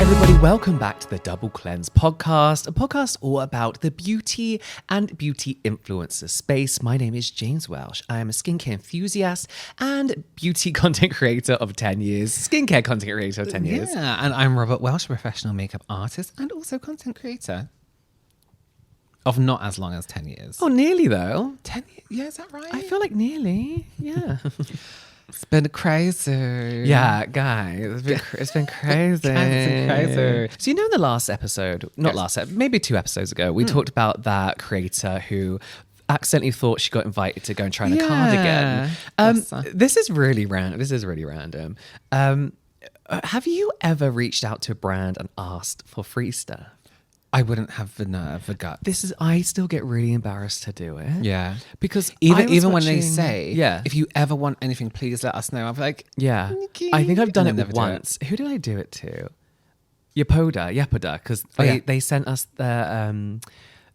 everybody, welcome back to the Double Cleanse podcast, a podcast all about the beauty and beauty influencer space. My name is James Welsh. I am a skincare enthusiast and beauty content creator of 10 years. Skincare content creator of 10 years. Yeah, and I'm Robert Welsh, professional makeup artist and also content creator of not as long as 10 years. Oh, nearly though. 10 years? Yeah, is that right? I feel like nearly, yeah. It's been crazy. Yeah, guys, it's been crazy. So you know in the last episode, maybe 2 episodes ago, we talked about that creator who accidentally thought she got invited to go and try on a cardigan. This is really random. Have you ever reached out to a brand and asked for free stuff? I wouldn't have the nerve, the gut. I still get really embarrassed to do it. Yeah. Because even when they say, yeah, if you ever want anything, please let us know. I'm like, yeah. Nikki. I think I've done it never once. Who did I do it to? Yapoda, because they sent us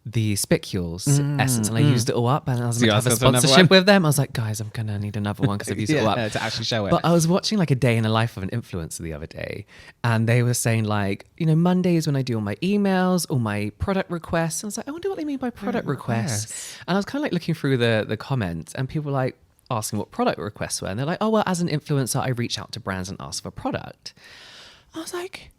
the Spicules essence, and I used it all up, and I was going to have a sponsorship with them. I was like, guys, I'm going to need another one because I've used it all up. To actually show it. But I was watching like a day in the life of an influencer the other day, and they were saying like, Mondays when I do all my emails, all my product requests, and I was like, I wonder what they mean by product requests. And I was kind of like looking through the comments, and people were like asking what product requests were, and they're like, oh, well, as an influencer, I reach out to brands and ask for a product. I was like,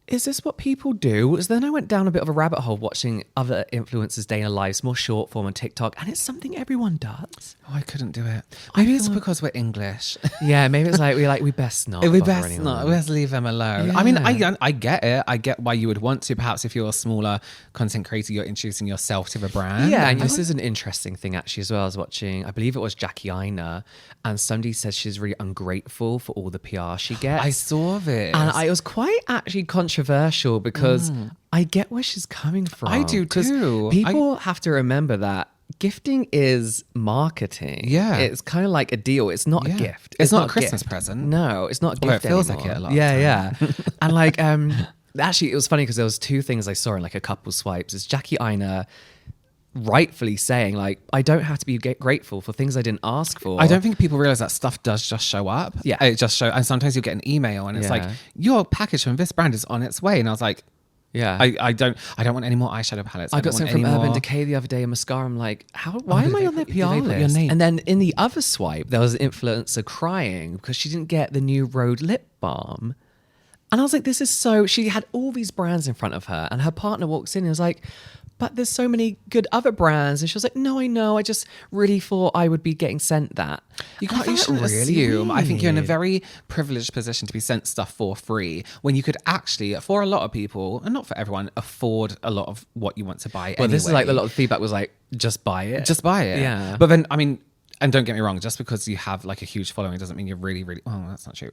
is this what people do? So then I went down a bit of a rabbit hole watching other influencers' day in their lives, more short form on TikTok, and it's something everyone does. Oh, I couldn't do it. Maybe it's because we're English. Yeah, maybe it's like we best not. We best not. We best leave them alone. Yeah. I mean, I get it. I get why you would want to. Perhaps if you're a smaller content creator, you're introducing yourself to the brand. Yeah, and this is an interesting thing actually as well. I was watching, I believe it was Jackie Aina, and somebody said she's really ungrateful for all the PR she gets. I saw this. And it was quite actually controversial because I get where she's coming from. I do too. People have to remember that gifting is marketing. Yeah. It's kind of like a deal. It's not a gift. It's not a Christmas present. No, it's not a gift. It feels anymore. like it a lot of time. Yeah. And like, actually, it was funny because there was 2 things I saw in like a couple swipes. It's Jackie Aina rightfully saying like, I don't have to be grateful for things I didn't ask for. I don't think people realize that stuff does just show up. Yeah. It just shows. And sometimes you get an email and it's like, your package from this brand is on its way. And I was like, yeah, I don't want any more eyeshadow palettes. I got something from Urban Decay the other day, a mascara. I'm like, why am I on their PR list? And then in the other swipe, there was an influencer crying because she didn't get the new Rhode lip balm. And I was like, this is so... She had all these brands in front of her, and her partner walks in and was like, but there's so many good other brands. And she was like, no, I know. I just really thought I would be getting sent that. You shouldn't assume. I think you're in a very privileged position to be sent stuff for free when you could actually, for a lot of people, and not for everyone, afford a lot of what you want to buy anyway. This is like a lot of feedback was like, just buy it. Just buy it. Yeah. But then, I mean, and don't get me wrong, just because you have like a huge following doesn't mean you're really, really... Oh, that's not true.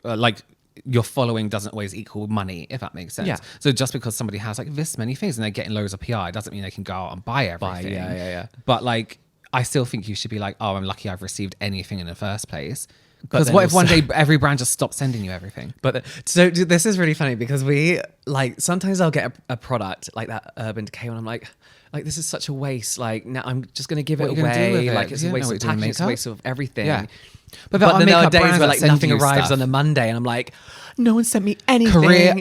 Your following doesn't always equal money, if that makes sense. Yeah. So just because somebody has like this many things and they're getting loads of PR, it doesn't mean they can go out and buy everything. Yeah. But like, I still think you should be like, oh, I'm lucky I've received anything in the first place. Because what if one day every brand just stops sending you everything? But so this is really funny because we like sometimes I'll get a product like that Urban Decay and I'm like this is such a waste. Like now I'm just gonna give it away. Like it's a waste of packaging, it's a waste of everything. Yeah. But then there are days where like nothing arrives on a Monday and I'm like, no one sent me anything. Career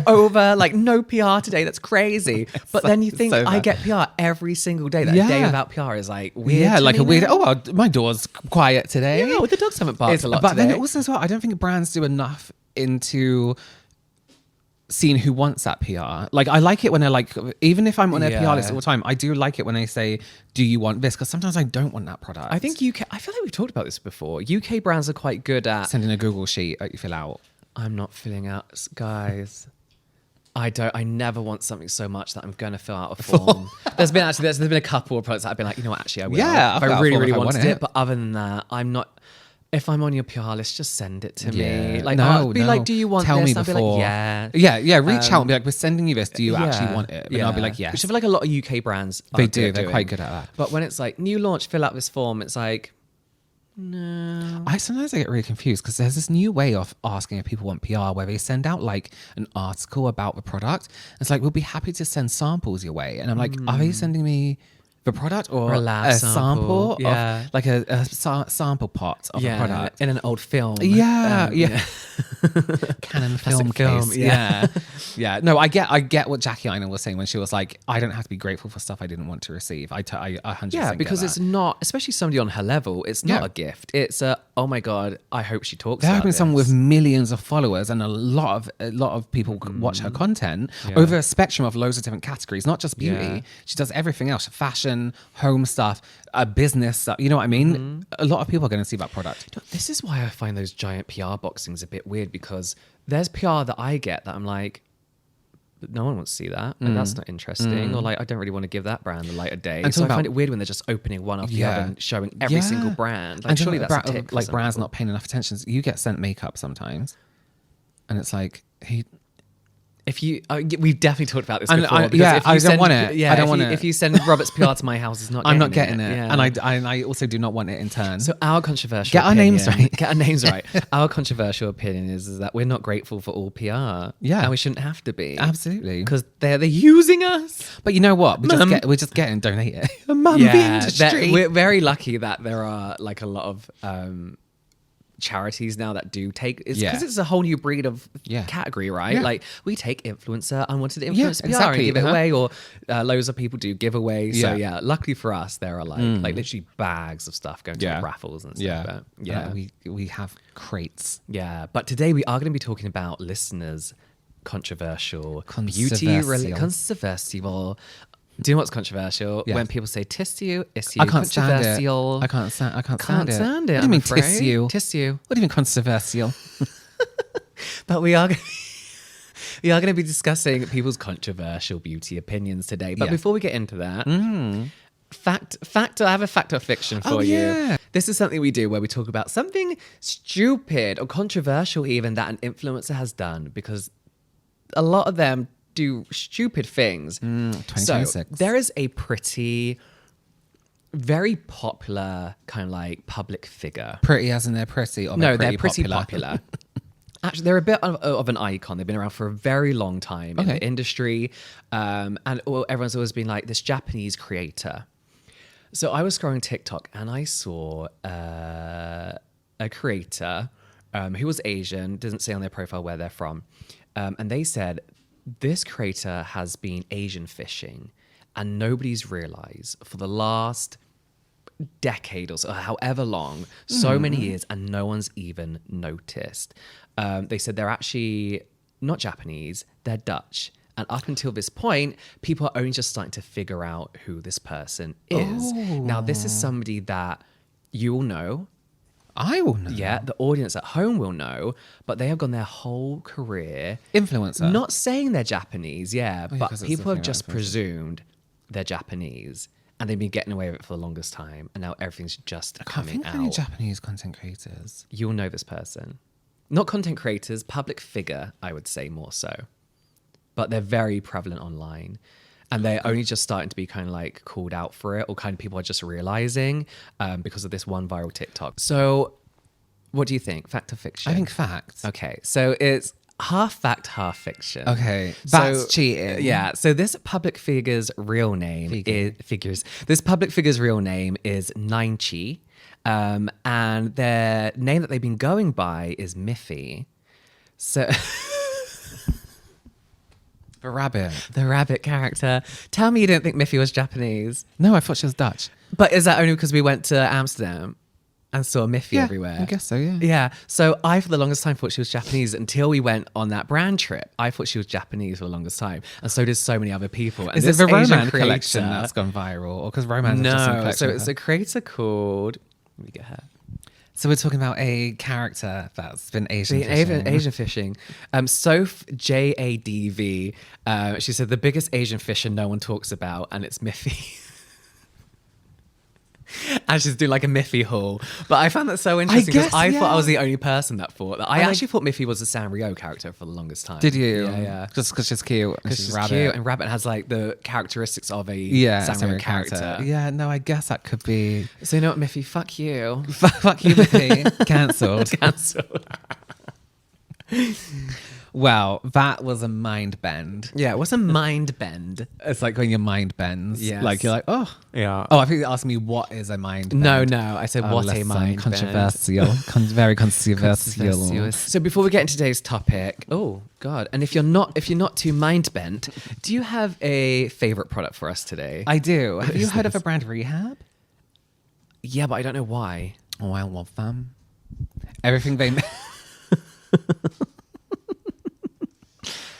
over. Like no PR today. That's crazy. But then you think I get PR every single day. That day without PR is like weird. Yeah, like a weird. Oh, well, my door's quiet today. Yeah, well, the dogs haven't barked a lot But today. then also as well, I don't think brands do enough into seeing who wants that PR. Like I like it when they're like, even if I'm on their PR list all the time, I do like it when they say, do you want this? Because sometimes I don't want that product. I think I feel like we've talked about this before. UK brands are quite good at sending a Google sheet that you fill out. I'm not filling out, guys. I never want something so much that I'm going to fill out a form. There's been a couple of products that I've been like, you know what, actually I will. Yeah, if I really, really wanted it. But other than that, I'm not. If I'm on your PR list, just send it to me. Like, like, do you want Tell this? me I'll before. be like, yeah. Reach out and be like, we're sending you this. Do you actually want it? And I'll be like, yes. Which I feel like a lot of UK brands they do. They're quite good at that. But when it's like new launch, fill out this form. It's like, no. Sometimes I get really confused because there's this new way of asking if people want PR where they send out like an article about the product. It's like, we'll be happy to send samples your way. And I'm like, are they sending me the product or a lab a sample, sample yeah. of like a sample pot of a product in an old film. yeah Canon film case. Yeah no, I get what Jackie Aina was saying when she was like, I don't have to be grateful for stuff I didn't want to receive. I 100% Yeah, because get it's that. not, especially somebody on her level, it's not Yeah. a gift. It's a, oh my God, I hope she talks There about have been this. someone with millions of followers and a lot of people watch her content over a spectrum of loads of different categories, not just beauty. Yeah. She does everything else: fashion, home stuff, business stuff. You know what I mean? A lot of people are going to see that product. This is why I find those giant PR boxings a bit weird, because there's PR that I get that I'm like, but no one wants to see that. And that's not interesting. Or like, I don't really want to give that brand the light of day. And So I talk find about- it weird when they're just opening one after the Yeah. other and showing every single brand. Like, And surely talk that's about a tick. for like some brands people. not paying enough attention. You get sent makeup sometimes, and it's like If you, we've definitely talked about this And before. I- because yeah, if you I don't send- want it. Yeah, I don't if want you, it. If you send Robert's PR to my house, it's not. I'm not getting it, Yeah. and I also do not want it in turn. So our controversial Get our names opinion- right. Get our names right. Our controversial opinion is that we're not grateful for all PR. Yeah. And we shouldn't have to be. Absolutely. Because they're using us. But you know what? We just get and donate it. Mum, the industry. We're very lucky that there are like a lot of charities now that do take, it's because it's a whole new breed of category, right? Yeah. Like we take influencer, unwanted influencer PR exactly. and give it away, or loads of people do giveaways. So Yeah. yeah, luckily for us, there are like literally bags of stuff going to Yeah. raffles and stuff. But, we have crates. yeah, but today we are going to be talking about listeners' controversial beauty Controversial. controversial. Do you know what's controversial? Yes. When people say tissue, issue, I can't stand it. controversial. I can't stand it. Can't stand it. What do you I'm mean afraid. tissue? Tissue. What do you mean controversial? But we are we are going to be discussing people's controversial beauty opinions today. But Yeah. before we get into that, fact. I have a fact or fiction for Oh, you. yeah. This is something we do where we talk about something stupid or controversial even that an influencer has done, because a lot of them do stupid things. 2026. So there is a very popular kind of like public figure. Pretty as in they're pretty, or No, they're they're pretty popular. Actually, they're a bit of an icon. They've been around for a very long time in the industry. And everyone's always been like this Japanese creator. So I was scrolling TikTok and I saw a creator who was Asian, doesn't say on their profile where they're from. And they said, this creator has been Asian fishing and nobody's realized for the last decade or so, however long, so many years, and no one's even noticed. They said they're actually not Japanese, they're Dutch. And up until this point, people are only just starting to figure out who this person is. Now, this is somebody that you will know. I will know. Yeah, the audience at home will know, but they have gone their whole career Influencer. not saying they're Japanese, but 'cause it's people the have thing just about influencers. presumed they're Japanese, and they've been getting away with it for the longest time, and now everything's just I can't coming think of any out. Japanese content creators. You'll know this person. Not content creators, public figure, I would say more so. But they're very prevalent online. And they're only just starting to be kind of like called out for it, or kind of people are just realizing because of this one viral TikTok. So what do you think? Fact or fiction? I think fact. Okay, so it's half fact, half fiction. Okay, So- that's cheating. Yeah, so this public figure's real name This public figure's real name is Ninchi, and their name that they've been going by is Miffy. So The rabbit. the rabbit character. Tell me you didn't think Miffy was Japanese. No, I thought she was Dutch. But is that only because we went to Amsterdam and saw Miffy everywhere? I guess so, yeah. Yeah. So I, for the longest time, thought she was Japanese until we went on that brand trip. I thought she was Japanese for the longest time. And so did so many other people. And Is it this the Asian Roman creator- collection that's gone viral? Or because Roman is just a No. collection So of it's her? a creator called... Let me get her. So we're talking about a character that's been Asian The fishing. Asian fishing. Soph JADV. She said the biggest Asian fisher no one talks about, and it's Miffy. And she's doing like a Miffy haul. But I found that so interesting because guess, I thought I yeah. was the only person that thought that. I And actually thought Miffy was a Sanrio character for the longest time. Did you? Yeah, yeah. Just because she's cute. And Because she's she's rabbit. cute and Rabbit has like the characteristics of a Sanrio character. Yeah, no, I guess that could be. So you know what, Miffy? Fuck you. Fuck you, Miffy. Cancelled. Cancelled. Well, that was a mind bend. Yeah, what's a mind bend? It's like when your mind bends. Yes. Like you're like, oh. Yeah. Oh, I think you asked me what is a mind bend. No. I said what a listen, mind controversial. Very controversial. So before we get into today's topic, oh God, and if you're not too mind bent, do you have a favorite product for us today? I do. Have you heard of a brand Rehab? Yeah, but I don't know why. Oh, I love them. Everything they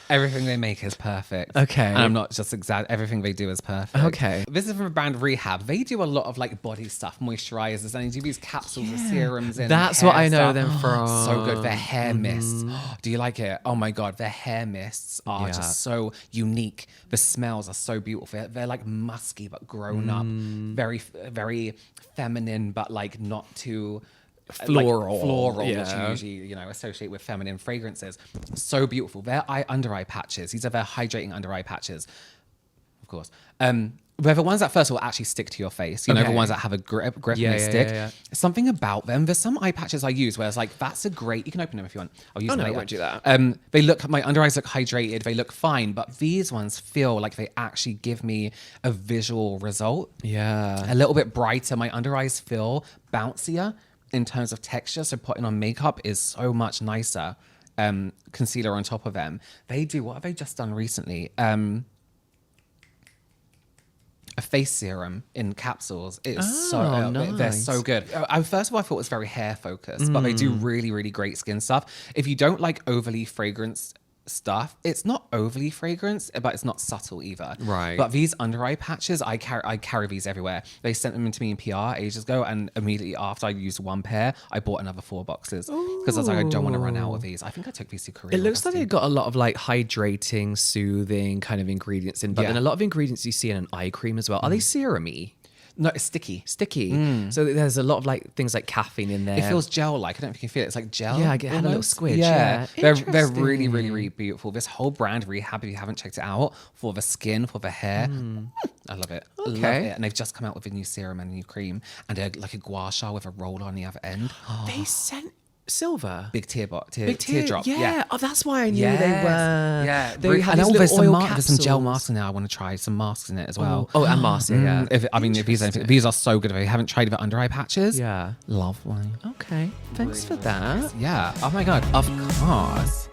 Everything they make is perfect. Okay. And I'm not just everything they do is perfect. Okay. This is from a brand Rehab. They do a lot of like body stuff, moisturizers, and they do these capsules with serums in. That's hair what I know stuff. them from. So good. Their hair mists. Do you like it? Oh my God. Their hair mists are just so unique. The smells are so beautiful. They're like musky, but grown up. Very, very feminine, but like not too... Floral, which you usually associate with feminine fragrances. So beautiful. Their under eye patches. These are their hydrating under eye patches, of course. They're the ones that first will actually stick to your face. You know, the ones that have a grip and they stick. Yeah. Something about them. There's some eye patches I use where it's like, that's a great. You can open them if you want. I'll use them later. I won't do that. They look. My under eyes look hydrated. They look fine, but these ones feel like they actually give me a visual result. Yeah, a little bit brighter. My under eyes feel bouncier in terms of texture, so putting on makeup is so much nicer. Concealer on top of them. What have they just done recently? A face serum in capsules. It's nice. They're so good. First of all, I thought it was very hair focused, but they do really, really great skin stuff. If you don't like overly fragranced stuff, it's not overly fragrance, but it's not subtle either. Right. But these under eye patches, I carry these everywhere. They sent them into me in PR ages ago, and immediately after I used one pair, I bought another 4 boxes because I was like, I don't want to run out of these. I think I took these to Korea. It looks like they've got a lot of like hydrating, soothing kind of ingredients in, but then a lot of ingredients you see in an eye cream as well. Are they serum-y? No, it's sticky. So there's a lot of like things like caffeine in there. It feels gel-like. I don't know if you can feel it. It's like gel. Yeah, I had a little squidge. Yeah. They're really, Interesting. really, really beautiful. This whole brand, Rehab, if you haven't checked it out, for the skin, for the hair. I love it. Okay. Love it. And they've just come out with a new serum and a new cream. And they're like a gua sha with a roller on the other end. They sent silver. Big teardrop. Yeah. Oh, that's why I knew they were. Yeah. They had and these little oil there's some gel capsules. masks in there. I want to try some masks in it as well. Oh, and masks. Yeah. If these are so good. If you haven't tried the under eye patches, Yeah. lovely. Okay. Thanks for that. Yeah. Oh my God. Of course.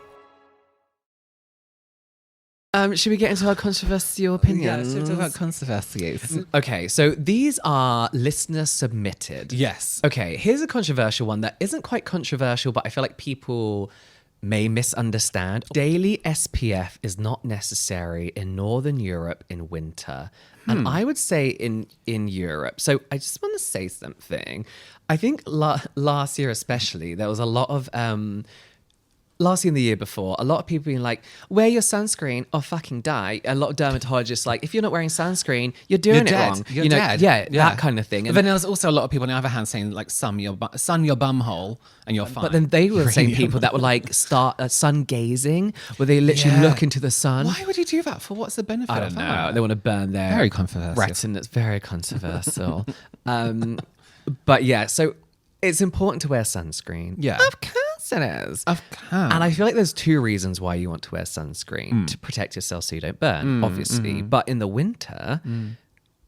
Should we get into our controversial opinions? Yeah, let's talk about controversies. Okay, so these are listener submitted. Yes. Okay, here's a controversial one that isn't quite controversial, but I feel like people may misunderstand. Daily SPF is not necessary in Northern Europe in winter. And I would say in Europe. So I just want to say something. I think last year especially, there was a lot of... last year and the year before, a lot of people being like, wear your sunscreen or fucking die. A lot of dermatologists like, if you're not wearing sunscreen, you're doing it wrong. You're dead. Yeah, that kind of thing. But then there's also a lot of people on the other hand saying like, sun your bum hole and you're fine. But then they were the same people that were like start sun gazing, where they literally look into the sun. Why would you do that? For what's the benefit? I don't know. They want to burn their Very controversial. retina. It's very controversial. But yeah, so it's important to wear sunscreen. Yeah. Of course it is. Of course. And I feel like there's 2 reasons why you want to wear sunscreen. To protect yourself so you don't burn, obviously. But in the winter,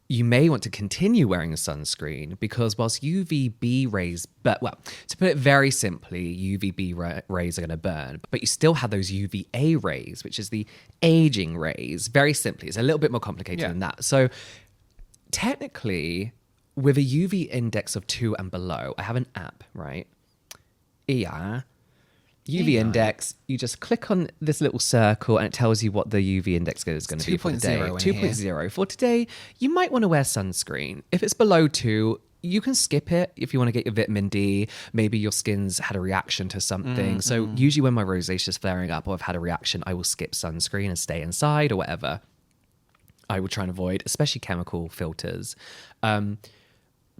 you may want to continue wearing a sunscreen because whilst UVB rays, to put it very simply, UVB rays are going to burn, but you still have those UVA rays, which is the aging rays. Very simply, it's a little bit more complicated than that. So technically, with a UV index of 2 and below, I have an app, right? Yeah. UV index, you just click on this little circle and it tells you what the UV index is going to be for the day. 2.0. For today, you might want to wear sunscreen. If it's below 2, you can skip it if you want to get your vitamin D. Maybe your skin's had a reaction to something. So usually when my rosacea is flaring up or I've had a reaction, I will skip sunscreen and stay inside or whatever. I would try and avoid, especially chemical filters.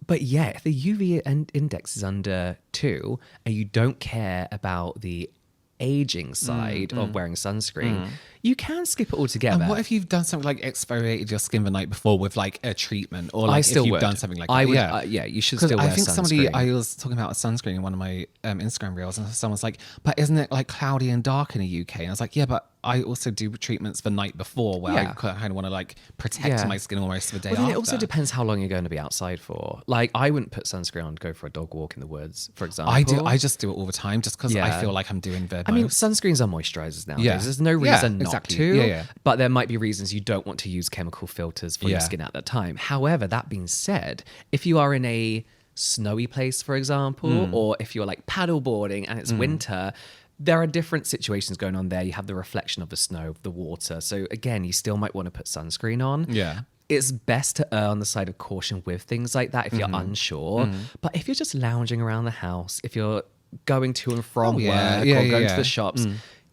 But yeah, if the UV index is under 2 and you don't care about the aging side of wearing sunscreen, You can skip it altogether. And what if you've done something like exfoliated your skin the night before with like a treatment, or like I still if you've would. done something like I that? would. Yeah, you should still wear I think sunscreen. I was talking about a sunscreen in one of my Instagram reels, and someone's like, "But isn't it like cloudy and dark in the UK?" And I was like, "Yeah, but I also do treatments the night before where I kind of want to like protect my skin almost the day Well, after." it also depends how long you're going to be outside for. Like, I wouldn't put sunscreen on to go for a dog walk in the woods, for example. I do. I just do it all the time, just because I feel like I'm doing the. I mean, sunscreens are moisturizers nowadays. Yeah. There's no reason not exactly. to. Yeah. But there might be reasons you don't want to use chemical filters for your skin at that time. However, that being said, if you are in a snowy place, for example, or if you're like paddleboarding and it's winter, there are different situations going on there. You have the reflection of the snow, of the water. So again, you still might want to put sunscreen on. Yeah. It's best to err on the side of caution with things like that if you're unsure. But if you're just lounging around the house, if you're going to and from work or going to the shops,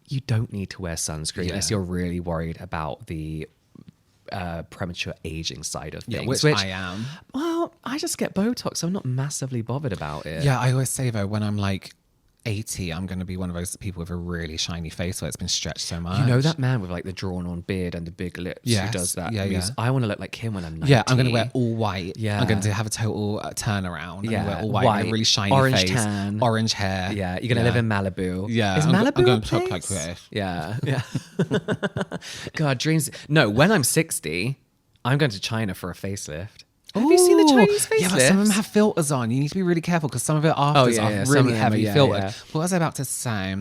you don't need to wear sunscreen unless you're really worried about the premature aging side of things. Which I am. Well, I just get Botox, so I'm not massively bothered about it. Yeah, I always say though, when I'm like 80, I'm going to be one of those people with a really shiny face where it's been stretched so much. You know that man with like the drawn on beard and the big lips who does that? Yeah. I want to look like him when I'm 90. Yeah, I'm going to wear all white. Yeah. I'm going to have a total turnaround. Yeah. I'm wear all white, a really shiny orange face, tan. orange hair. Yeah, you're going to live in Malibu. Yeah. Is I'm Malibu going a to talk place? like this. Yeah. God, dreams. No, when I'm 60, I'm going to China for a facelift. Have you seen the Chinese facelifts? Yeah, but some of them have filters on. You need to be really careful because some of it afters are Some really of them heavy are, filtered. yeah. What was I about to say?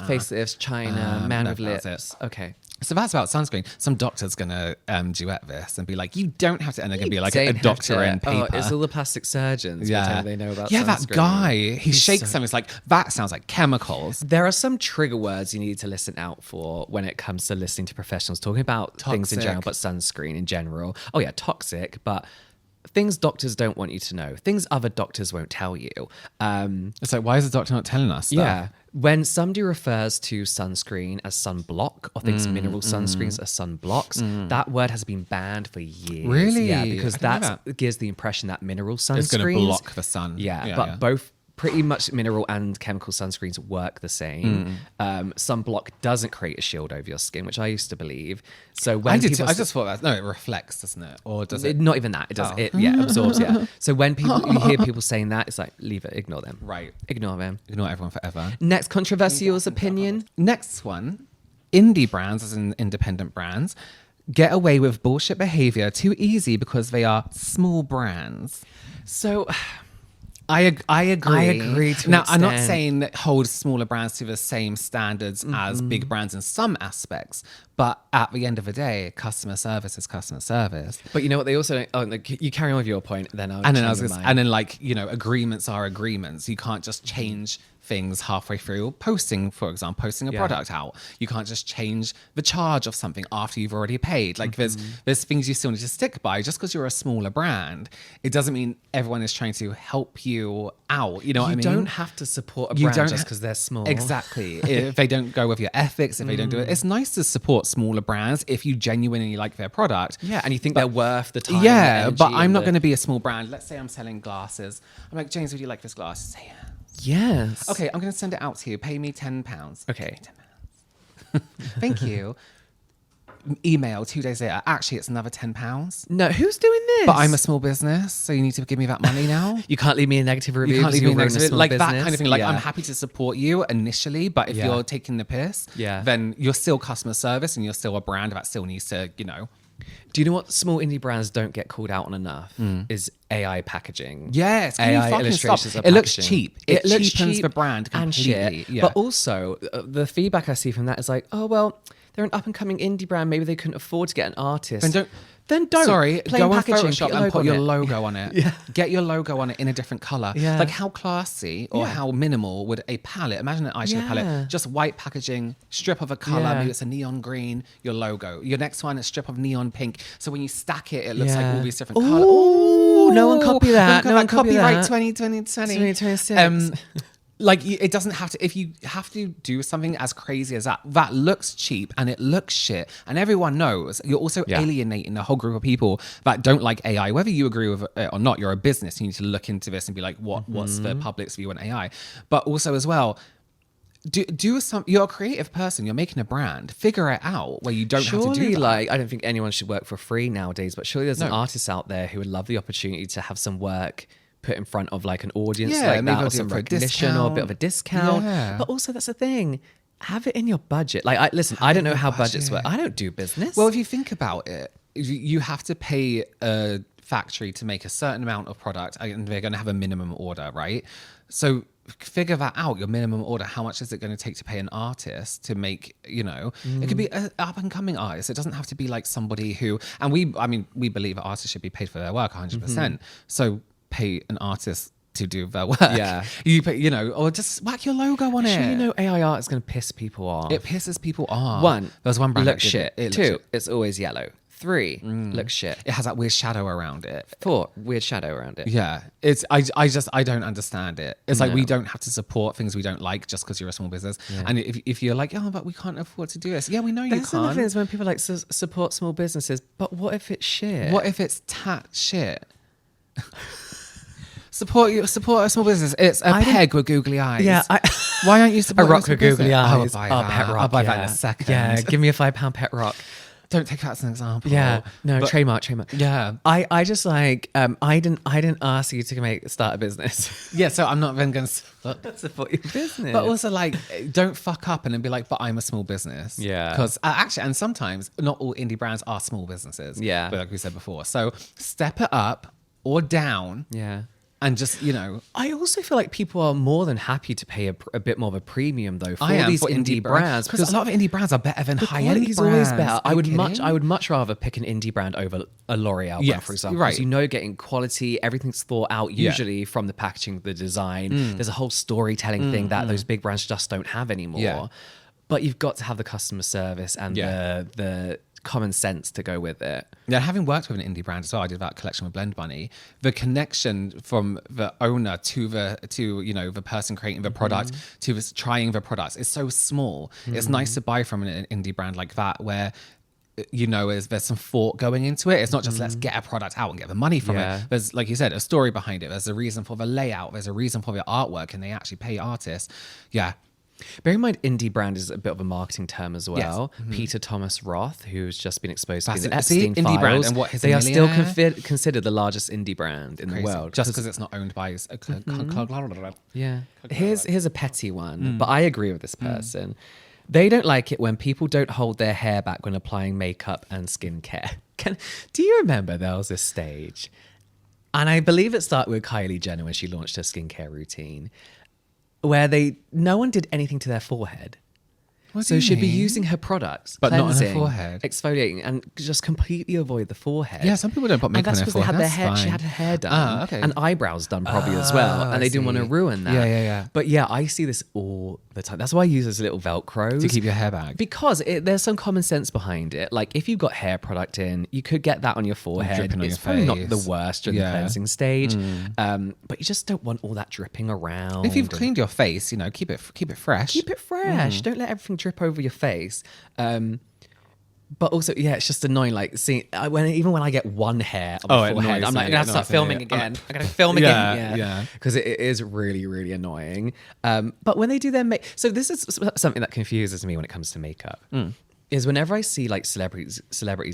Facelifts, China, man no, with that's lips. it. Okay. So that's about sunscreen. Some doctor's going to duet this and be like, you don't have to. And they're going to be like a Don't have doctor to- in paper. Oh, it's all the plastic surgeons pretending they know about Yeah, sunscreen. that guy. He shakes something. It's like, that sounds like chemicals. There are some trigger words you need to listen out for when it comes to listening to professionals talking about things in Toxic. general, but sunscreen in general. Oh yeah, toxic, but things doctors don't want you to know, things other doctors won't tell you. It's like, why is the doctor not telling us stuff? Yeah. When somebody refers to sunscreen as sunblock or thinks mineral sunscreens are sunblocks, that word has been banned for years. Really? Yeah, because I didn't know that gives the impression that mineral sunscreens... It's going to block the sun. Yeah, but both... Pretty much mineral and chemical sunscreens work the same. Sunblock doesn't create a shield over your skin, which I used to believe. So when I did. people I just thought that. No, it reflects, doesn't it? Or does it? not even that. It does. It absorbs. Yeah. So when you hear people saying that, it's like leave it, ignore them. Right. Ignore them. Ignore everyone forever. Next controversial opinion. Next one, indie brands, as in independent brands, get away with bullshit behavior too easy because they are small brands. So. I agree. I agree to an now, I'm not extent. saying that hold smaller brands to the same standards as big brands in some aspects, but at the end of the day, customer service is customer service. But you know what? They also don't. Oh, like, you carry on with your point. Then I'll. Like, you know, agreements are agreements. You can't just change things halfway through posting, for example, posting a product out. You can't just change the charge of something after you've already paid. Like there's things you still need to stick by. Just because you're a smaller brand, it doesn't mean everyone is trying to help you out. You know what I mean? You don't have to support a brand just because they're small. Exactly. If they don't go with your ethics, if they don't do it, it's nice to support smaller brands if you genuinely like their product. Yeah, and you think they're worth the time. Yeah, the but energy, I'm not and going to be a small brand. Let's say I'm selling glasses. I'm like, James, would you like this glass? Say yeah. Yes. Okay, I'm going to send it out to you. Pay me £10. Okay. £10. Thank you. Email 2 days later. Actually, it's another £10. No, who's doing this? But I'm a small business, so you need to give me that money now. You can't leave me a negative review. You can't leave me a because negative, you're like running a that small kind of thing. business. Like, Yeah. I'm happy to support you initially, but if Yeah. you're taking the piss, then you're still customer service and you're still a brand that still needs to, you know. Do you know what small indie brands don't get called out on enough? Is AI packaging. Yes, can AI you fucking illustrations stop? of It looks packaging. cheap. It looks cheapens cheap the brand and completely. shit. Yeah. But also, the feedback I see from that is like, oh, well, they're an up-and-coming indie brand. Maybe they couldn't afford to get an artist. Then don't. Sorry, Plain go on packaging, Photoshop put and put your on it. logo on it. Yeah. Get your logo on it in a different color. Yeah. Like how classy or how minimal would a palette, imagine an eyeshadow Yeah. palette, just white packaging, strip of a color, Yeah. maybe it's a neon green, your logo. Your next one, a strip of neon pink. So when you stack it, it looks like all these different colors. Ooh, no one copy that. No one copy Copyright that. 2020. 2026. Like it doesn't have to. If you have to do something as crazy as that, that looks cheap and it looks shit, and everyone knows. You're also alienating a whole group of people that don't like AI. Whether you agree with it or not, you're a business. You need to look into this and be like, what's the public's view on AI? But also as well, You're a creative person. You're making a brand. Figure it out where you don't have to do that. Like, I don't think anyone should work for free nowadays, but surely there's an No. artist out there who would love the opportunity to have some work put in front of like an audience Yeah, like maybe that, I'll or do it some for a recognition or a bit of a discount. Yeah. But also, that's the thing. Have it in your budget. Like, I don't know how budgets work. I don't do business. Well, if you think about it, you have to pay a factory to make a certain amount of product, and they're going to have a minimum order, right? So figure that out, your minimum order. How much is it going to take to pay an artist to make, it could be an up and coming artist. It doesn't have to be like somebody who, and we believe that artists should be paid for their work 100%. So pay an artist to do their work. Yeah. You pay, or just whack your logo on it. AI art is going to piss people off. It pisses people off. One, there's one brand looks that did shit. it. It Two, looks shit. it's always yellow. Three, looks shit. It has that weird shadow around it. Four, weird shadow around it. Yeah, I don't understand it. It's like we don't have to support things we don't like just because you're a small business. Yeah. And if you're like, oh, but we can't afford to do this. Yeah, we know you That's another can't. thing is when people like support small businesses, but what if it's shit? What if it's shit? Support a small business. It's a peg with googly eyes. Yeah, why aren't you supporting a rock with googly eyes? I'll buy that. Pet rock. I'll buy that in a second. Yeah, give me a £5 pet rock. Don't take that as an example. Yeah, no, But- trademark. Yeah. I just like I didn't ask you to start a business. Yeah, so I'm not then going to Support your business. But also, like, don't fuck up and then be like, but I'm a small business. Yeah. Because actually, and sometimes not all indie brands are small businesses. Yeah. But like we said before. So step it up or down. Yeah. And just, I also feel like people are more than happy to pay a bit more of a premium though for these for indie brands because a lot of indie brands are better than high-end brands. Quality's always better. Are I you would kidding? much rather pick an indie brand over a L'Oreal brand, Yes, for example. right. Because you're getting quality, everything's thought out usually from the packaging, the design. There's a whole storytelling thing that those big brands just don't have anymore. Yeah. But you've got to have the customer service and the common sense to go with it. Yeah, having worked with an indie brand as well, I did that collection with Blend Bunny. The connection from the owner to the person creating the product to trying the products is so small. It's nice to buy from an indie brand like that where there's some thought going into it. It's not just let's get a product out and get the money from it. There's, like you said, a story behind it. There's a reason for the layout. There's a reason for the artwork, and they actually pay artists. Yeah. Bear in mind, indie brand is a bit of a marketing term as well. Yes. Mm-hmm. Peter Thomas Roth, who's just been exposed to the Fascinating. Epstein Indie files, brand and what, he's a they are still millionaire? considered the largest indie brand in the world. Just because it's not owned by a Yeah. Here's a petty one, but I agree with this person. They don't like it when people don't hold their hair back when applying makeup and skincare. Do you remember there was this stage? And I believe it started with Kylie Jenner when she launched her skincare routine, where no one did anything to their forehead. What do So you she'd be mean? using her products, But not on her cleansing, forehead. exfoliating, and just completely avoid the forehead. Yeah, some people don't put And makeup on that's their because they had forehead. their That's hair. She fine. had her hair done, Ah, okay. and eyebrows done probably as well, I and they didn't want to see. ruin that. Yeah. But yeah, I see this all the time. That's why I use those little Velcros To keep your hair back. because there's some common sense behind it. Like if you've got hair product in, you could get that on your forehead. dripping on It's your probably not face. the worst during the Yeah. cleansing stage, but you just don't want all that dripping around. If you've cleaned your face, keep it fresh. Keep it fresh. Don't let everything drip over your face. But also, yeah, it's just annoying. Like seeing even when I get one hair on my it forehead, annoys I'm like, me. I have to It start annoys me. filming again. I gotta film again. Yeah. Because it is really, really annoying. But when they do their so this is something that confuses me when it comes to makeup. Is whenever I see like celebrities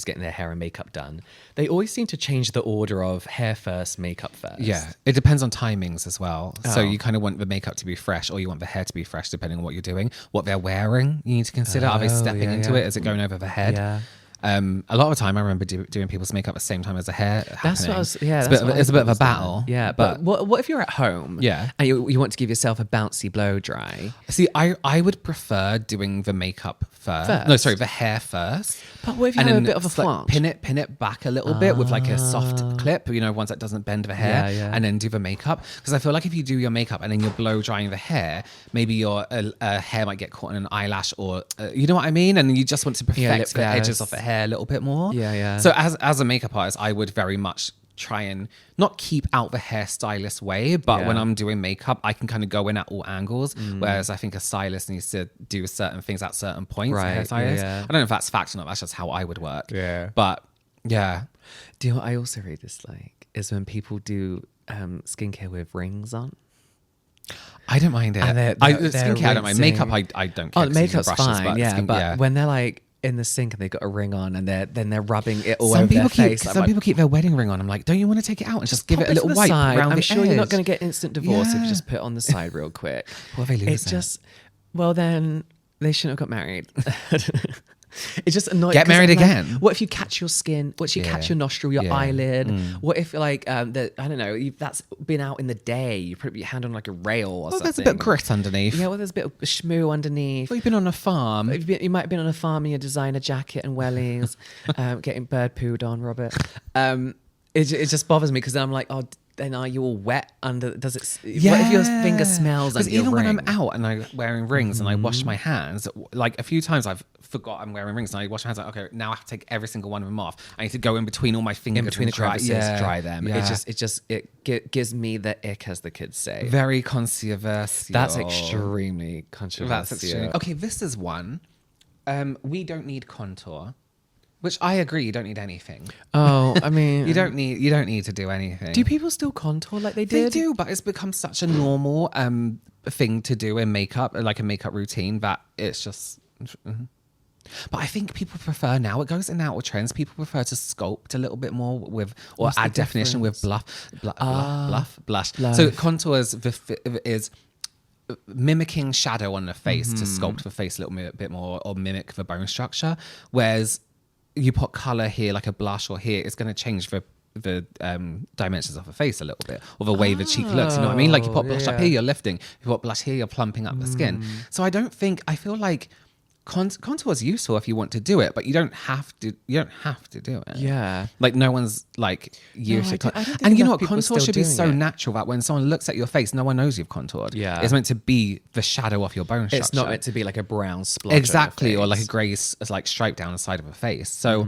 getting their hair and makeup done, they always seem to change the order of hair first, makeup first. Yeah, it depends on timings as well. So Oh. you kind of want the makeup to be fresh, or you want the hair to be fresh, depending on what you're doing. What they're wearing, you need to consider. Are they stepping into it? Is it going over the head? Yeah. A lot of the time, I remember doing people's makeup at the same time as the hair. That's what I was. Yeah, it's a bit of a battle. Yeah, but what if you're at home? Yeah. and you want to give yourself a bouncy blow dry? See, I would prefer doing the makeup first. No, sorry, the hair first. But what if you and have a then bit of a it's like flange? pin it back a little bit with like a soft clip, ones that doesn't bend the hair, Yeah. and then do the makeup. Because I feel like if you do your makeup and then you're blow drying the hair, maybe your hair might get caught in an eyelash, or you know what I mean, and you just want to lip perfect the edges gloss. of the hair a little bit more. Yeah. So as a makeup artist, I would very much try and not keep out the hairstylist way, but when I'm doing makeup, I can kind of go in at all angles. Whereas I think a stylist needs to do certain things at certain points. Right, A hairstylist. yeah. I don't know if that's fact or not. That's just how I would work. Yeah. But yeah. Do you know what I also really dislike is when people do skincare with rings on. I don't mind it. And skincare, I don't mind. rinsing. Makeup, I don't care. Oh, 'cause you use makeup's brushes, fine, yeah. But yeah. when they're like in the sink and they've got a ring on and they're rubbing it all Some over people their face. some people keep their wedding ring on. I'm like, don't you want to take it out and just give it a little wipe side. around I'm the sure edge? you're not going to get instant divorce if you Yeah. just put it on the side real quick. What if they lose It's it? just, well, then they shouldn't have got married. It's just annoying. Get 'cause married I'm like, again. what if you catch your skin? What if you catch your nostril, your Yeah. eyelid? What if like I don't know, that's been out in the day. You put your hand on like a rail or something. There's a bit of grit underneath. Yeah, well, there's a bit of schmoo underneath. Well, you've been on a farm. You might have been on a farm in your designer jacket and wellies, getting bird pooed on, Robert. It just bothers me because then I'm like, oh, then are you all wet under? Does it? What if your finger smells under your even when ring? I'm out and I'm wearing rings and I wash my hands, like a few times I've forgot I'm wearing rings and I wash my hands. Like, okay, now I have to take every single one of them off. I need to go in between all my fingers, in between the and dry, crevices, dry them. Yeah. It gives me the ick, as the kids say. Very controversial. That's extremely controversial. That's extreme. Okay, this is one. We don't need contour, which I agree. You don't need anything. Oh, I mean, You don't need to do anything. Do people still contour like they They did? do, but it's become such a normal thing to do in makeup, like a makeup routine, that it's just. But I think people prefer now. It goes in and out with trends. People prefer to sculpt a little bit more with, or What's the add definition with blush. Blush. So contour is mimicking shadow on the face to sculpt the face a little bit more, or mimic the bone structure. Whereas you put color here, like a blush, or here, it's going to change the dimensions of the face a little bit, or the way the cheek looks. You know what I mean? Like you put blush up here, you're lifting. You put blush here, you're plumping up the skin. So I feel like contour is useful if you want to do it, but you don't have to. You don't have to do it. Yeah. Like no one's like used I to. don't think And you know enough what? people are Contour still should be doing so it. natural that when someone looks at your face, no one knows you've contoured. Yeah. It's meant to be the shadow of your bone structure. It's not meant to be like a brown splotch. on your Exactly, or like a face. grey like stripe down the side of a face. So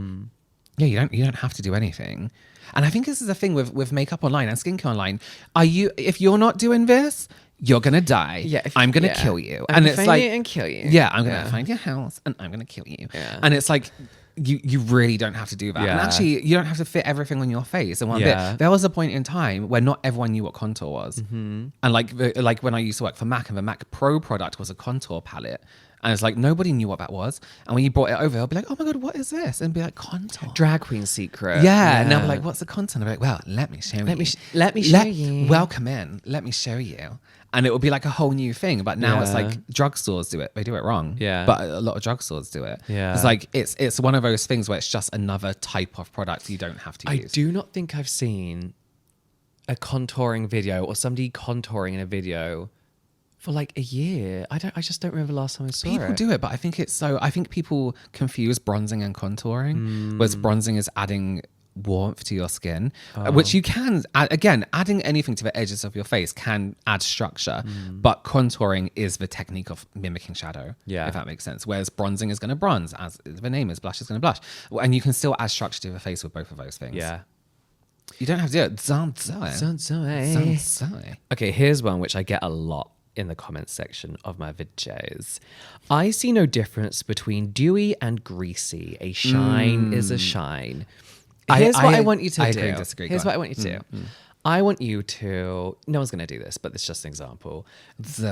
yeah, you don't have to do anything. And I think this is the thing with makeup online and skincare online. If you're not doing this, you're gonna die. Yeah, I'm gonna kill you. I'm gonna it's find like you and kill you. Yeah, I'm gonna find your house and I'm gonna kill you. Yeah. And it's like you really don't have to do that. And Yeah. actually, you don't have to fit everything on your face in one Yeah. bit. There was a point in time where not everyone knew what contour was. And like when I used to work for Mac, and the Mac Pro product was a contour palette. And it's like nobody knew what that was. And when you brought it over, they'll be like, "Oh my god, what is this?" And be like, "Contour." Drag queen secret. Yeah. And they'll be like, "What's the contour?" And I'll be like, "Well, let me show you. let me show you. Welcome in. Let me show you." And it will be like a whole new thing. But now it's Yeah. like drugstores do it. They do it wrong. Yeah. But a lot of drugstores do it. Yeah. It's like it's one of those things where it's just another type of product you don't have to I use. do not think I've seen a contouring video or somebody contouring in a video for like a year. I just don't remember the last time I saw it. People do it, but I think people confuse bronzing and contouring, whereas bronzing is adding warmth to your skin, which you can again, adding anything to the edges of your face can add structure, but contouring is the technique of mimicking shadow, if that makes sense. Whereas bronzing is going to bronze, as the name is, blush is going to blush, and you can still add structure to the face with both of those things. Yeah. You don't have to do it. Don't do it. Don't do it. Okay, here's one which I get a lot in the comments section of my videos. I see no difference between dewy and greasy. A shine is a shine. Here's what I want you to do. agree and disagree. Here's Go what I on. want you to do. I want you to, no one's going to do this, but it's just an example.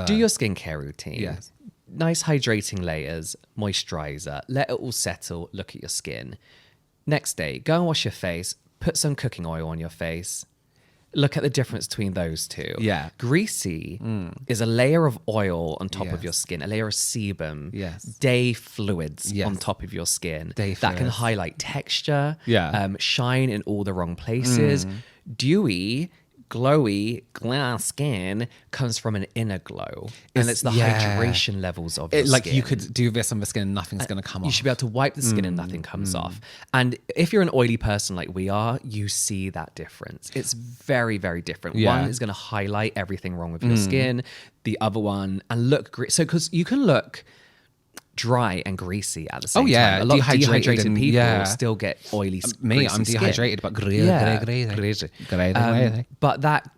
Do your skincare routine. Yes. Nice hydrating layers, moisturizer, let it all settle, look at your skin. Next day, go and wash your face, put some cooking oil on your face. Look at the difference between those two. Yeah. Greasy is a layer of oil on top of Yes. your skin, a layer of sebum, Yes. day fluids Yes. on top of your skin Day that can fluids. highlight texture, Yeah. shine in all the wrong places. Dewy, glowy, glass skin comes from an inner glow. And it's the hydration levels of your Like skin. you could do this on the skin and nothing's going to come off. You should be able to wipe the skin and nothing comes off. And if you're an oily person like we are, you see that difference. It's very, very different. Yeah. One is going to highlight everything wrong with your skin. The other one, and look greasy. So, because you can look dry and greasy at the same yeah, time. A lot of dehydrated dehydrated and- people yeah. still get oily Me, greasy I'm skin. dehydrated, but But that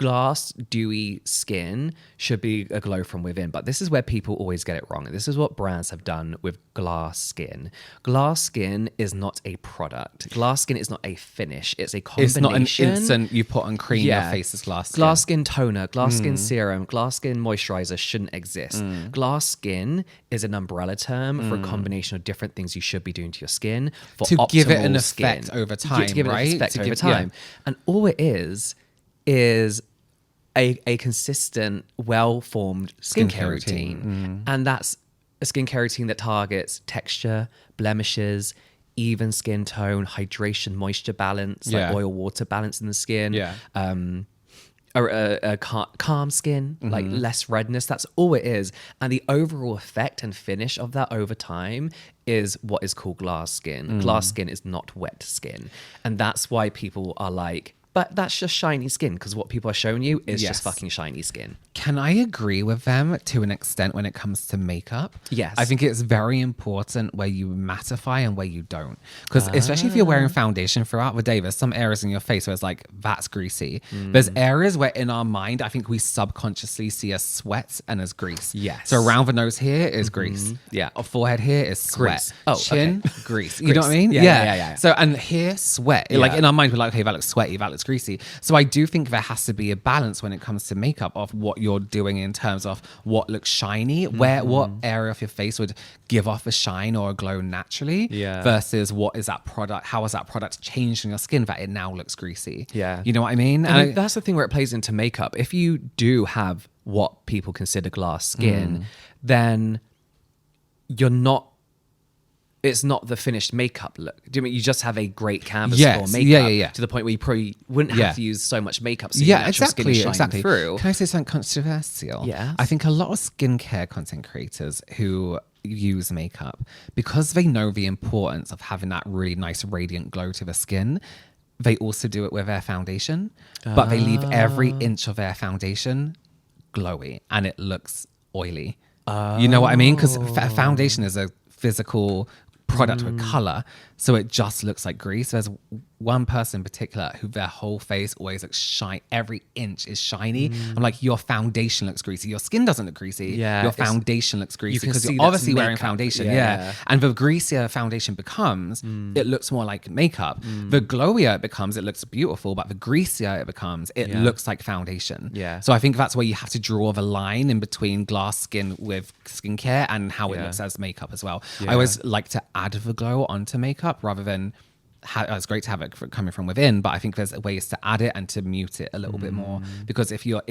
glass, dewy skin should be a glow from within. But this is where people always get it wrong. And this is what brands have done with glass skin. Glass skin is not a product. Glass skin is not a finish. It's a combination. It's not an instant you put on cream, your face is glass skin. Glass skin toner, glass skin serum, glass skin moisturizer shouldn't exist. Glass skin is an umbrella term for a combination of different things you should be doing to your skin for to optimal give it an skin. effect over time, to give it right? an effect To over give- time. And all it is a consistent, well-formed skincare routine. And that's a skincare routine that targets texture, blemishes, even skin tone, hydration, moisture balance, like oil-water balance in the skin. Yeah. A calm skin, like less redness. That's all it is. And the overall effect and finish of that over time is what is called glass skin. Glass skin is not wet skin. And that's why people are like, but that's just shiny skin, because what people are showing you is just fucking shiny skin. Can I agree with them to an extent when it comes to makeup? Yes. I think it's very important where you mattify and where you don't. Because especially if you're wearing foundation throughout the day, there's some areas in your face where it's like, that's greasy. There's areas where in our mind, I think we subconsciously see as sweat and as grease. Yes. So around the nose here is grease. Yeah. Our forehead here is sweat. Grease. Oh, Chin, okay. grease. You know what I mean? Yeah. So, and here, sweat. Like Yeah. in our mind, we're like, okay, that looks sweaty, that looks greasy. So I do think there has to be a balance when it comes to makeup of what you're doing in terms of what looks shiny, what area of your face would give off a shine or a glow naturally versus what is that product, how is that product changed in your skin that it now looks greasy. Yeah. You know what I mean? And that's the thing where it plays into makeup. If you do have what people consider glass skin, then it's not the finished makeup look. Do you mean you just have a great canvas for makeup to the point where you probably wouldn't have to use so much makeup so your natural skin is shining through? Can I say something controversial? Yes. I think a lot of skincare content creators who use makeup, because they know the importance of having that really nice radiant glow to the skin, they also do it with their foundation, but they leave every inch of their foundation glowy and it looks oily. You know what I mean? Because foundation is a physical product with color, so it just looks like grease. There's one person in particular who their whole face always looks shiny, every inch is shiny. I'm like, your foundation looks greasy, your skin doesn't look greasy, your foundation looks greasy because you're obviously wearing foundation. And the greasier foundation becomes, it looks more like makeup. The glowier it becomes, it looks beautiful, but the greasier it becomes, it looks like foundation. So I think that's where you have to draw the line in between glass skin with skincare and how it looks as makeup as well. I always like to add the glow onto makeup rather than it's great to have it coming from within, but I think there's ways to add it and to mute it a little bit more, because if your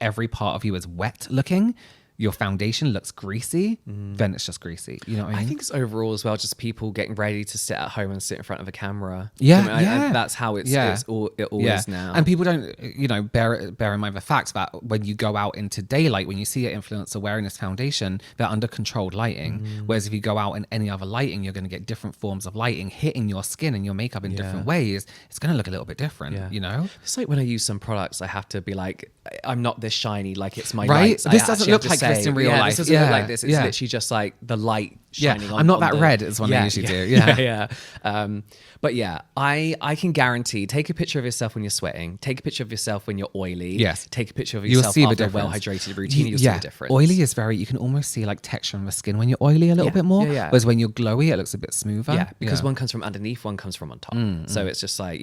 every part of you is wet looking, your foundation looks greasy, then it's just greasy. You know what I mean? I think it's overall as well just people getting ready to sit at home and sit in front of a camera. And that's how it all is now. And people don't, bear in mind the fact that when you go out into daylight, when you see an influencer wearing this foundation, they're under controlled lighting. Whereas if you go out in any other lighting, you're going to get different forms of lighting hitting your skin and your makeup in different ways. It's going to look a little bit different, you know? It's like when I use some products, I have to be like, I'm not this shiny, like it's my right. lights. This doesn't look like this in real life. This doesn't look like this. It's literally just like the light shining on. I'm not that red is what I usually do. But yeah, I can guarantee, take a picture of yourself when you're sweating, take a picture of yourself when you're oily. Yes. Take a picture of You'll yourself see the after a difference. well-hydrated routine, you'll see the difference. Oily is you can almost see like texture on the skin when you're oily a little bit more. Whereas when you're glowy, it looks a bit smoother. Yeah, because one comes from underneath, one comes from on top. So it's just like,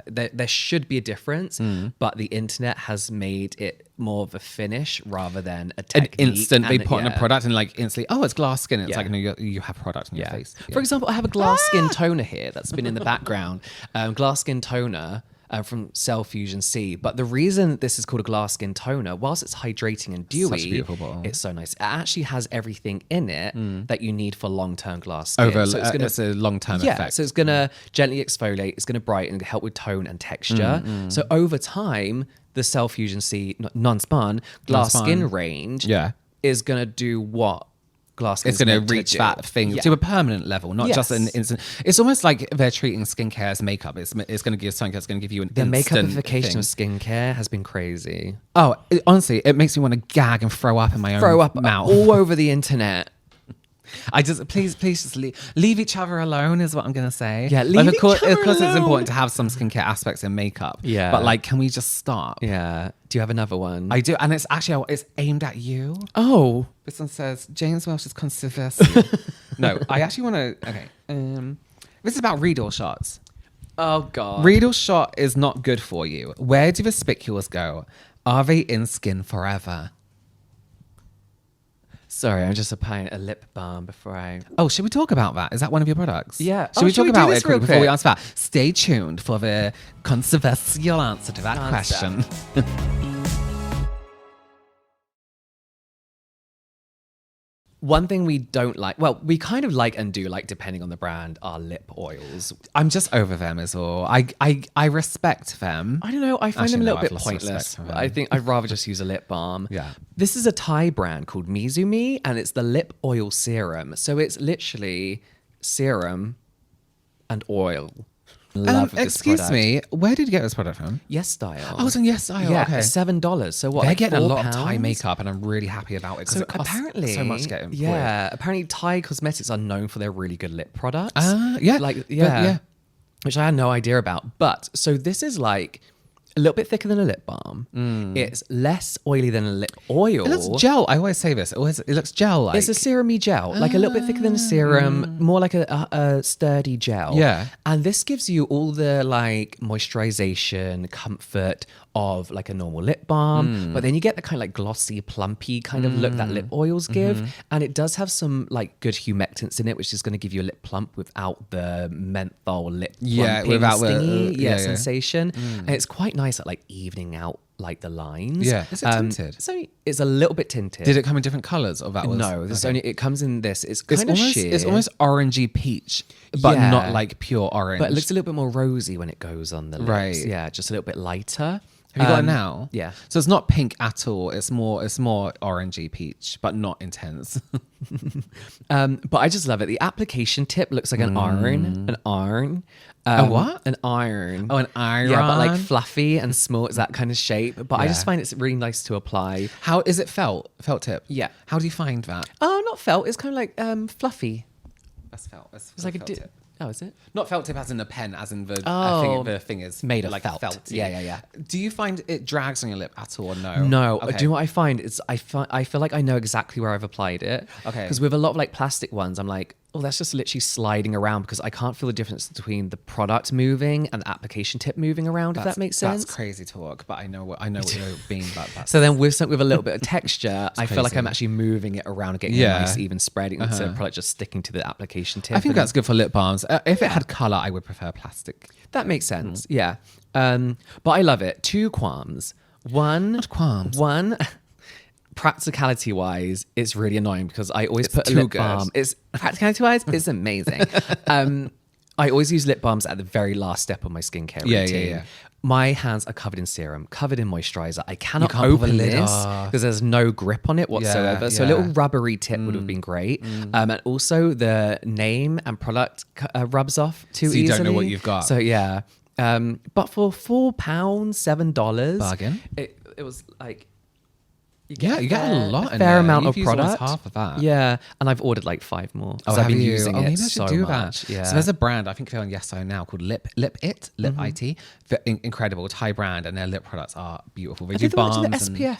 there should be a difference, but the internet has made it more of a finish rather than a technique. An instant, they put on a product and like instantly, oh, it's glass skin. It's like, no, you have product on your face. For example, I have a glass skin toner here that's been in the background. Glass skin toner from Cell Fusion C. But the reason this is called a glass skin toner, whilst it's hydrating and dewy, such a beautiful bottle. It's so nice. It actually has everything in it that you need for long-term glass skin. It's a long-term effect. So it's going to gently exfoliate, it's going to brighten, help with tone and texture. So over time, the Cell Fusion C non-spun glass skin range is going to do what glass skin is going to reach that thing to a permanent level, not just an instant. It's almost like they're treating skincare as makeup. It's going to give something that's going to give you an instant makeupification thing. of skincare has been crazy. Honestly, it makes me want to gag and throw up in my own mouth. All over the internet. I just please just leave each other alone is what I'm gonna say. Yeah, like, leave each other of course it's alone. important to have some skincare aspects in makeup. Yeah. But like, can we just stop? Yeah. Do you have another one? I do, and it's actually it's aimed at you. Oh. This one says James Welch's controversy. No, I actually want to. Okay, this is about Riedel shots. Oh God. Riedel shot is not good for you. Where do the spicules go? Are they in skin forever? Sorry, I'm just applying a lip balm before I... Oh, should we talk about that? Is that one of your products? Yeah. Should we talk do about this it quickly real before we quick? answer that? Stay tuned for the controversial answer to that question. One thing we don't like, well, we kind of like and do like, depending on the brand, are lip oils. I'm just over them as all. I respect them. I don't know. I find Actually, them a no, little I've bit lost pointless. respect for them. I think I'd rather just use a lip balm. Yeah. This is a Thai brand called Mizumi, and it's the lip oil serum. So it's literally serum and oil. Love this excuse product. me, where did you get this product from? Yes Style. Oh, it's on Yes Style. Yeah, Okay. $7. So what? They're like getting a lot £4? of Thai makeup, and I'm really happy about it because So it costs apparently, so much to get employed. yeah. Apparently, Thai cosmetics are known for their really good lip products. Yeah. like Yeah. which I had no idea about. But so this is like a little bit thicker than a lip balm. It's less oily than a lip oil. It looks gel. I always say this. It looks gel-like. It's a serum-y gel, like a little bit thicker than a serum, more like a sturdy gel. Yeah. And this gives you all the like moisturization, comfort of like a normal lip balm, but then you get the kind of like glossy, plumpy kind of look that lip oils give. And it does have some like good humectants in it, which is going to give you a lip plump without the menthol lip plumping, without the, stingy yeah. sensation. And it's quite nice at like evening out like the lines. Yeah. Is it tinted? So it's a little bit tinted. Did it come in different colors, or that was No, this okay. only it comes in this. It's kind of almost, sheer. It's almost orangey peach, but Yeah. not like pure orange. but it looks a little bit more rosy when it goes on the lips. Right. Yeah, just a little bit lighter. Have you got it now? Yeah. So it's not pink at all. It's more orangey peach, but not intense. But I just love it. The application tip looks like an iron. An iron. A what? An iron. Oh, an iron. Yeah, but like fluffy and small. It's that kind of shape. But I just find it's really nice to apply. How is it felt? Felt tip. Yeah. How do you find that? Oh, not felt. It's kind of like fluffy. That's felt. It's like a tip. Oh, is it? Not felt tip as in a pen, as in the Oh. thing is Made of like felt. felty. Yeah. Do you find it drags on your lip at all? Or no. No, Okay. do you know what I find? I feel like I know exactly where I've applied it. Okay. Because with a lot of like plastic ones, I'm like, oh, that's just literally sliding around because I can't feel the difference between the product moving and the application tip moving around. If that makes sense. That's crazy talk, but I know what you're being about that. So then with something with a little bit of texture, I feel like crazy. I'm actually moving it around and getting Yeah. a nice even spreading instead of product just sticking to the application tip. I think And that's good for lip balms. If it had color, I would prefer plastic. that makes sense. Yeah. But I love it. Two qualms. One, qualms? One, practicality wise, it's really annoying because I always put a too lip good. balm. It's practicality wise, it's amazing. I always use lip balms at the very last step of my skincare Yeah, routine. yeah. My hands are covered in serum, covered in moisturizer. I cannot can't pull the open lid this off. because there's no grip on it whatsoever. So a yeah. little rubbery tip would have been great. And also the name and product rubs off too So you easily. don't know what you've got. So yeah. But for £4, $7, Bargain. It was like you You get a lot in fair there. amount You've of used almost product. half of that. Yeah, and I've ordered like 5 more. Oh, I've been have you? using it Maybe I so should do much. that. Yeah. So there's a brand, I think they're on Yes I Now, called Lip It, incredible Thai brand, and their lip products are beautiful. They I do did the one balms. to the SPF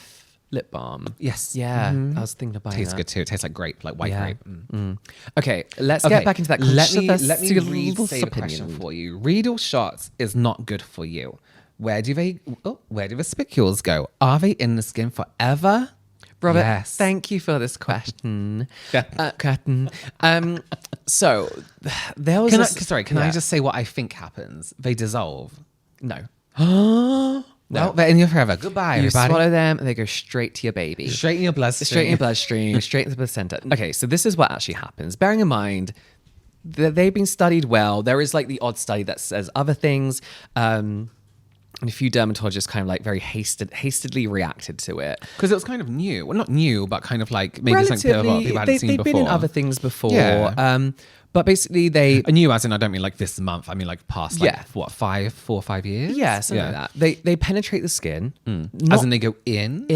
lip balm. Yes. Yeah, I was thinking about Tastes that. good too. It tastes like grape, like white Yeah. grape. Okay, let's get back into that. Let me controversial restate the question for you. Riedel shots is not good for you. Where do the spicules go? Are they in the skin forever? Robert, Yes. thank you for this question. Yeah. So there was Can I just say what I think happens? They dissolve. no. Well, they're in you forever. Goodbye, You everybody. swallow them and they go straight to your baby. Straight in your bloodstream. Straight in your bloodstream, straight into the placenta. Okay, so this is what actually happens. Bearing in mind that they've been studied well, there is like the odd study that says other things. And a few dermatologists kind of like very hastily reacted to it. Because it was kind of new. Well, not new, but kind of like maybe something a lot of people hadn't seen they've before. been in other things before. Yeah. But basically they... New as in, I don't mean like this month. I mean like past, like, Yeah. 4 or 5 years? Yeah, something like that. They penetrate the skin. As in they go in?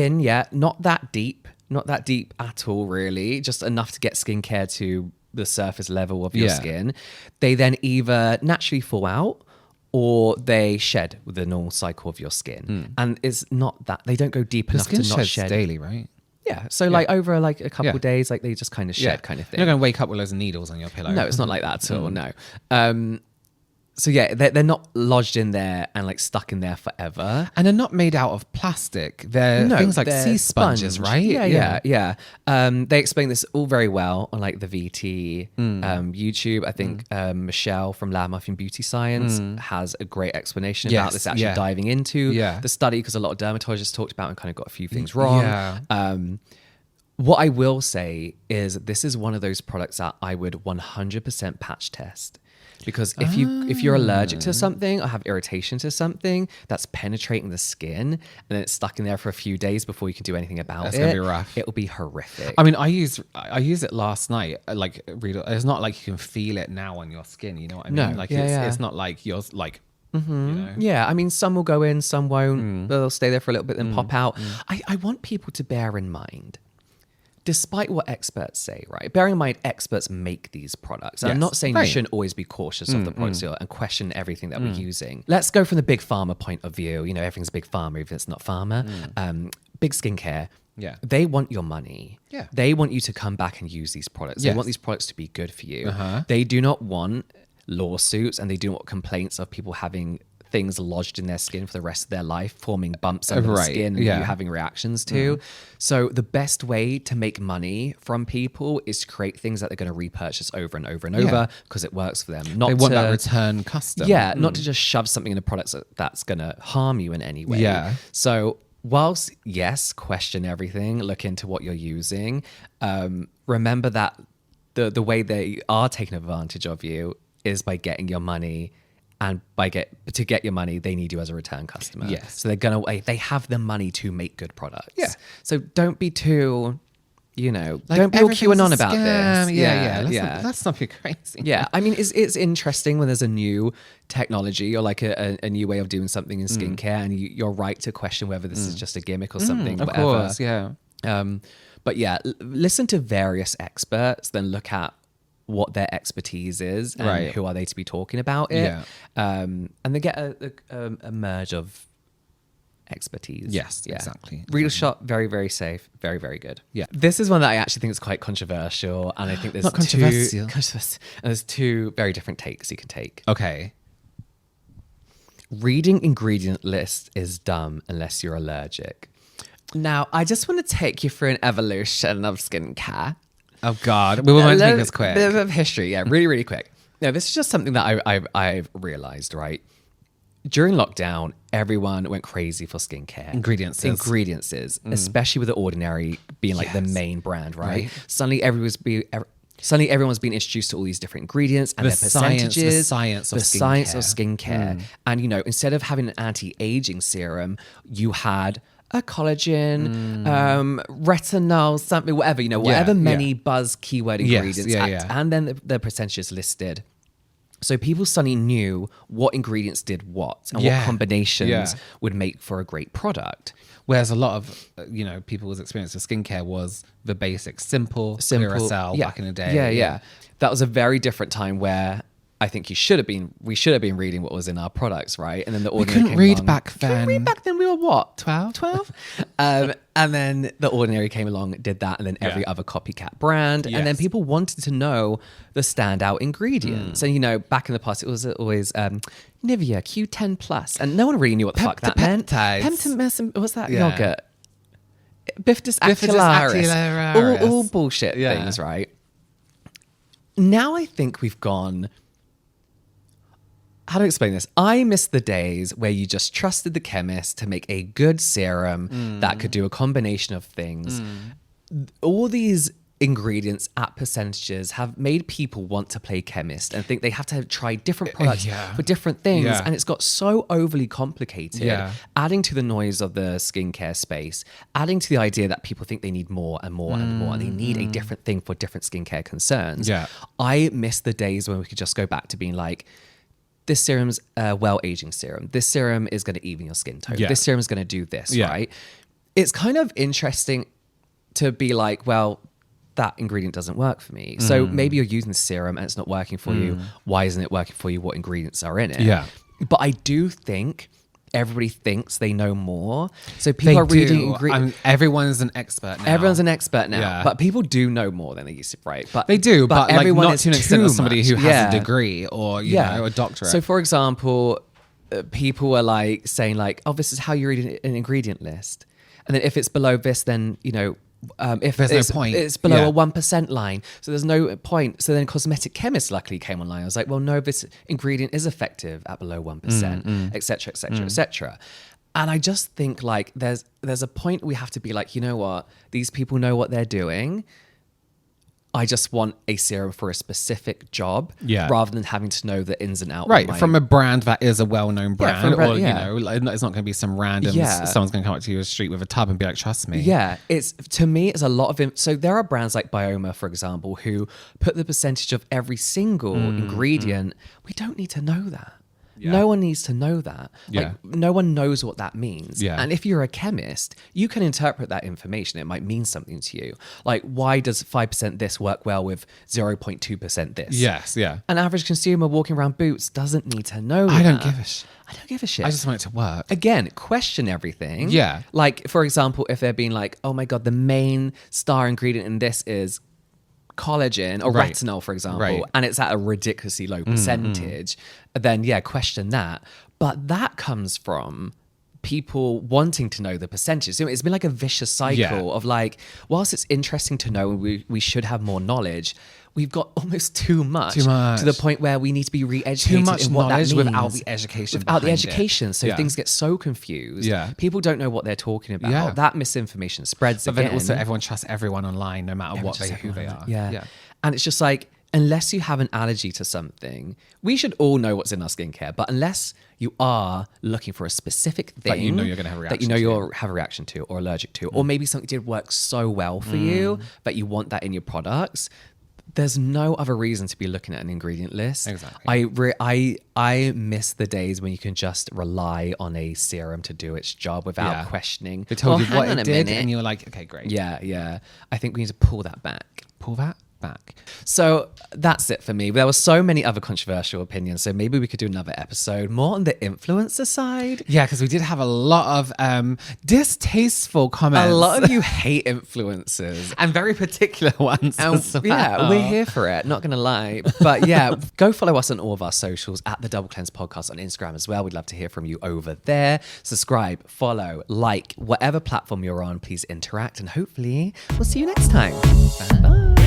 Not that deep. not that deep at all, really. Just enough to get skincare to the surface level of your skin. They then either naturally fall out or they shed with the normal cycle of your skin. And it's not that they don't go deep enough to not shed daily, right? Yeah. So like over like a couple of days, like they just kind of shed kind of thing. You're not going to wake up with loads of needles on your pillow. No, it's not like that at all. No. So yeah, they're not lodged in there and like stuck in there forever. And they're not made out of plastic. They're things like sea sponges, right? Yeah. They explain this all very well on like the VT YouTube. I think Michelle from Lab Muffin Beauty Science has a great explanation about this, actually diving into the study, because a lot of dermatologists talked about and kind of got a few things wrong. Yeah. What I will say is this is one of those products that I would 100% patch test. Because if you're allergic to something or have irritation to something that's penetrating the skin and then it's stuck in there for a few days before you can do anything about That's it, gonna be rough. It'll be horrific. I mean, I used it last night. Like, it's not like you can feel it now on your skin. You know what I mean? No. Like, it's not like you're like. You know? Yeah, I mean, some will go in, some won't. They'll stay there for a little bit, then pop out. I want people to bear in mind, despite what experts say, right? Bearing in mind, experts make these products. And I'm not saying you shouldn't always be cautious of the products and question everything that we're using. Let's go from the big pharma point of view. You know, everything's big pharma, if it's not pharma. Big skincare. Yeah. They want your money. Yeah. They want you to come back and use these products. They want these products to be good for you. They do not want lawsuits, and they do not want complaints of people having things lodged in their skin for the rest of their life, forming bumps under the skin and you having reactions to. So the best way to make money from people is to create things that they're going to repurchase over and over and over because it works for them. They want that return custom. Yeah, not to just shove something in a product that's going to harm you in any way. Yeah. So whilst, yes, question everything, look into what you're using, remember that the way they are taking advantage of you is by getting your money. And to get your money, they need you as a return customer. Yes. So they have the money to make good products. Yeah. So don't be too, like don't be all everything's QAnon a about scam. this. Yeah. Let's not be crazy. Yeah. I mean, it's interesting when there's a new technology or like a new way of doing something in skincare, and you're right to question whether this is just a gimmick or something. Of whatever. course, yeah. But yeah, listen to various experts, then look at what their expertise is and who are they to be talking about it. Yeah. And then get a merge of expertise. Yes, exactly. Real Shot, very, very safe. Very, very good. Yeah. This is one that I actually think is quite controversial. And I think there's Not controversial. And there's two very different takes you can take. Okay. Reading ingredient list is dumb unless you're allergic. Now, I just want to take you through an evolution of skincare. Oh God, we won't take this quick. Bit of history, yeah, really, really quick. Now, this is just something that I've realized, right? During lockdown, everyone went crazy for skincare. Ingredients, especially with The Ordinary being like the main brand, right? Suddenly, everyone's being introduced to all these different ingredients and their percentages. The science of skincare. And, instead of having an anti-aging serum, you had a collagen, retinol, something, whatever, whatever many buzz keyword ingredients, and then the percentages listed. So people suddenly knew what ingredients did what and what combinations would make for a great product. Whereas a lot of, people's experience with skincare was the basic, simple Clearasil back in the day. Yeah. That was a very different time where I think we should have been reading what was in our products, right? And then The Ordinary couldn't read back then. Couldn't read back then. We were what? 12? And then The Ordinary came along, did that, and then every other copycat brand. And then people wanted to know the standout ingredients. And, back in the past, it was always Nivea Q10 Plus. And no one really knew what the fuck that meant. What's that yogurt? Bifidus acularis. All bullshit things, right? Now I think we've gone... How to explain this? I miss the days where you just trusted the chemist to make a good serum that could do a combination of things. All these ingredients at percentages have made people want to play chemist and think they have to try different products for different things. And it's got so overly complicated, adding to the noise of the skincare space, adding to the idea that people think they need more and more and more, and they need a different thing for different skincare concerns. I miss the days when we could just go back to being like, this serum's a well-aging serum. This serum is going to even your skin tone. This serum is going to do this, right? It's kind of interesting to be like, well, that ingredient doesn't work for me. So maybe you're using the serum and it's not working for you. Why isn't it working for you? What ingredients are in it? Yeah. But I do think everybody thinks they know more. So people are reading ingredients. Everyone's an expert now. Everyone's an expert now. Yeah. But people do know more than they used to, right? But They do, but like everyone not is to an extent too of somebody much. who has a degree or, you know, a doctorate. So for example, people are like saying like, oh, this is how you read an ingredient list. And then if it's below this, then, you know, if there's it's, no point. it's below a 1% line, so there's no point. So then cosmetic chemists luckily came online. I was like, well, no, this ingredient is effective at below 1%, etc., etc., etc. And I just think like there's a point we have to be like, you know what, these people know what they're doing. I just want a serum for a specific job, rather than having to know the ins and outs. Right, from a brand that is a well-known brand, or you know, like, it's not going to be some random. Someone's going to come up to you in the street with a tub and be like, "Trust me." Yeah, it's to me, it's a lot of. So there are brands like Bioma, for example, who put the percentage of every single ingredient. We don't need to know that. Yeah. No one needs to know that. Like, no one knows what that means. Yeah. And if you're a chemist, you can interpret that information. It might mean something to you. Like, why does 5% this work well with 0.2% this? Yes, yeah. An average consumer walking around Boots doesn't need to know I don't give a shit. I don't give a shit. I just want it to work. Again, question everything. Yeah. Like, for example, if they're being like, oh my God, the main star ingredient in this is collagen or retinol, for example, and it's at a ridiculously low percentage, then question that. But that comes from people wanting to know the percentage. So it's been like a vicious cycle of like, whilst it's interesting to know, we should have more knowledge, we've got almost too much to the point where we need to be re-educated. Too much in what knowledge that means. without the education. Without the education. So things get so confused. Yeah. People don't know what they're talking about. Yeah. That misinformation spreads again. But then also everyone trusts everyone online no matter who they are. Yeah. And it's just like, unless you have an allergy to something, we should all know what's in our skincare. But unless you are looking for a specific thing that you know you're going to have a reaction you'll have a reaction to or allergic to, or maybe something did work so well for you that you want that in your products, there's no other reason to be looking at an ingredient list. Exactly. I miss the days when you can just rely on a serum to do its job without questioning. They told you what it did, and you were like, okay, great. Yeah. I think we need to pull that back. Pull that back. So that's it for me. There were so many other controversial opinions, so maybe we could do another episode more on the influencer side. Yeah, because we did have a lot of distasteful comments. A lot of you hate influencers. And very particular ones. Yeah, we're here for it, not gonna lie. But yeah, go follow us on all of our socials at the Double Cleanse Podcast on Instagram as well. We'd love to hear from you over there. Subscribe, follow, like, whatever platform you're on, please interact, and hopefully we'll see you next time. Bye.